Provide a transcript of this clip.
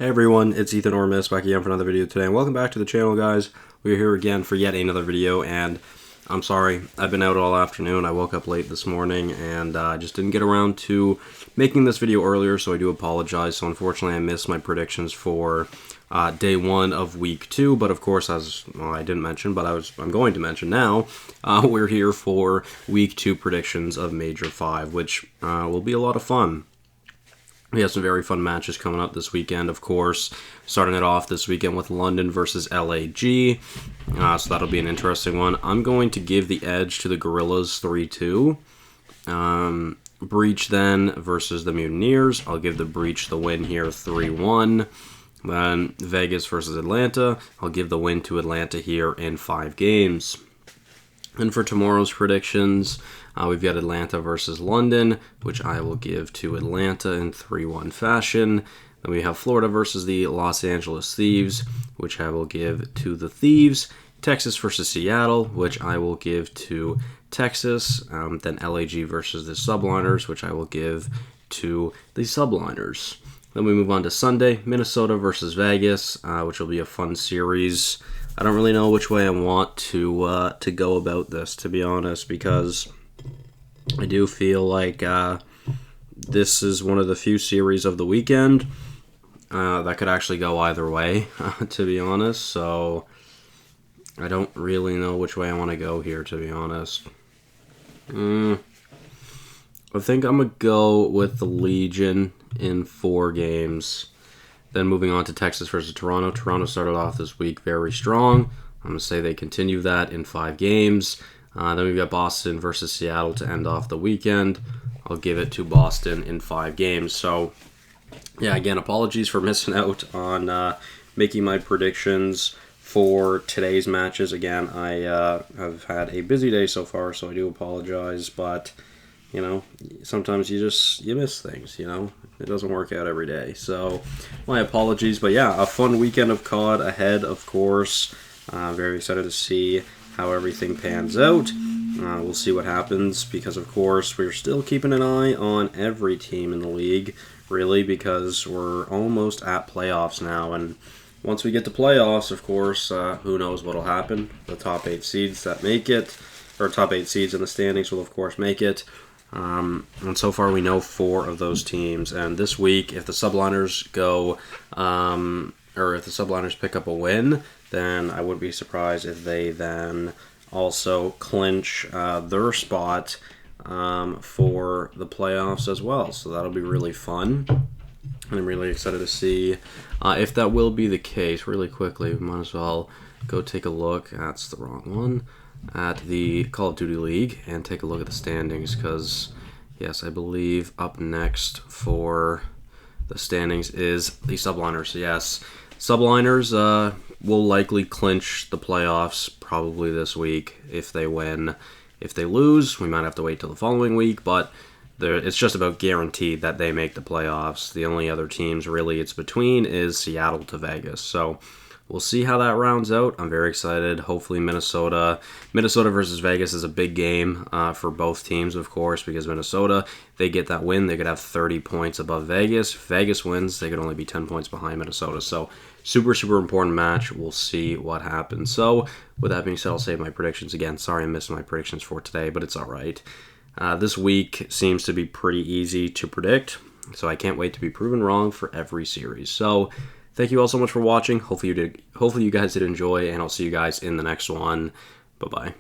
Hey everyone, it's Ethan Ormis back again for another video today, and welcome back to the channel, guys. We're here again for yet another video, and I'm sorry, I've been out all afternoon. I woke up late this morning, and I just didn't get around to making this video earlier, so I do apologize. So unfortunately, I missed my predictions for day 1 of week 2, but of course, as well, I didn't mention, but I'm going to mention now, we're here for week 2 predictions of Major 5, which will be a lot of fun. We have some very fun matches coming up this weekend, of course. Starting it off this weekend with London versus LAG. So that'll be an interesting one. I'm going to give the edge to the Gorillas 3-2. Breach then versus the Mutineers. I'll give the Breach the win here 3-1. Then Vegas versus Atlanta. I'll give the win to Atlanta here in 5 games. And for tomorrow's predictions, we've got Atlanta versus London, which I will give to Atlanta in 3-1 fashion. Then we have Florida versus the Los Angeles Thieves, which I will give to the Thieves. Texas versus Seattle, which I will give to Texas. Then LAG versus the Subliners, which I will give to the Subliners. Then we move on to Sunday, Minnesota versus Vegas, which will be a fun series. I don't really know which way I want to go about this, to be honest, because I do feel like this is one of the few series of the weekend that could actually go either way, to be honest. So I don't really know which way I want to go here, to be honest. I think I'm going to go with the Legion in 4 games. Then moving on to Texas versus Toronto. Toronto started off this week very strong. I'm going to say they continue that in 5 games. Then we've got Boston versus Seattle to end off the weekend. I'll give it to Boston in 5 games. So, yeah, again, apologies for missing out on making my predictions for today's matches. Again, I have had a busy day so far, so I do apologize. But, you know, sometimes you miss things, you know. It doesn't work out every day. So, my apologies. But, yeah, a fun weekend of COD ahead, of course. Very excited to see how everything pans out. We'll see what happens because, of course, we're still keeping an eye on every team in the league, really, because we're almost at playoffs now. And once we get to playoffs, of course, who knows what will happen. The top 8 seeds that make it, or top 8 seeds in the standings will, of course, make it. And so far we know 4 of those teams. And this week, if the Subliners go, or if the Subliners pick up a win, then I wouldn't be surprised if they then also clinch their spot for the playoffs as well. So that'll be really fun. And I'm really excited to see if that will be the case. Really quickly, we might as well go take a look. That's the wrong one. At the Call of Duty League and take a look at the standings, because, yes, I believe up next for the standings is the Subliners. So, yes, Subliners will likely clinch the playoffs probably this week if they win. If they lose, we might have to wait till the following week, but it's just about guaranteed that they make the playoffs. The only other teams really it's between is Seattle to Vegas. So we'll see how that rounds out. I'm very excited. Hopefully Minnesota versus Vegas is a big game for both teams, of course, because Minnesota, they get that win. They could have 30 points above Vegas. If Vegas wins, they could only be 10 points behind Minnesota. So super, super important match. We'll see what happens. So with that being said, I'll save my predictions again. Sorry I missed my predictions for today, but it's all right. This week seems to be pretty easy to predict, so I can't wait to be proven wrong for every series. So thank you all so much for watching. Hopefully you guys did enjoy, and I'll see you guys in the next one. Bye-bye.